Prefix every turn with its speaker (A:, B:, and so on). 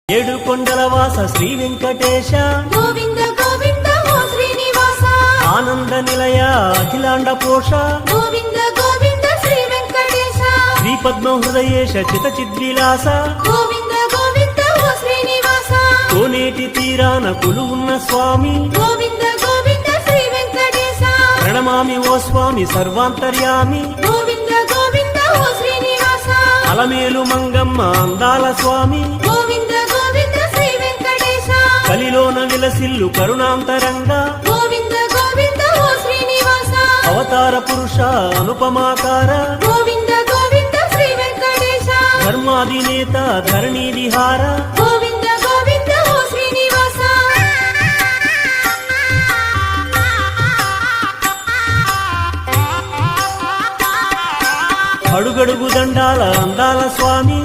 A: ఏడు కొండల వాస శ్రీ వెంకటేశ
B: గోవింద గోవింద ఓ శ్రీనివాస
A: ఆనంద నిలయ అఖిలాండ పోష
B: గోవింద గోవింద శ్రీ వెంకటేశ
A: శ్రీ పద్మ హృదయేశ చిత చిద్విలాస
B: గోవింద గోవింద ఓ శ్రీనివాస
A: కోనేటి తీరాన కొలువున్న స్వామి
B: గోవింద గోవింద శ్రీ వెంకటేశ
A: ప్రణమామి ఓ స్వామి సర్వాంతర్యామి
B: గోవింద గోవింద ఓ శ్రీనివాస
A: అలమేలు మంగమ్మ అందాల స్వామి
B: గోవింద గోవింద శ్రీ వెంకటేశ
A: కలిలోన విలసిల్లు కరుణాంతరంగా
B: గోవింద గోవింద ఓ శ్రీనివాస
A: అవతార పురుష అనుపమాకార
B: గోవింద గోవింద శ్రీ వెంకటేశ
A: ధర్మాధినేత ధరణి విహార
B: గోవింద గోవింద ఓ శ్రీనివాస
A: అడుగడుగు దండాల అందాల స్వామి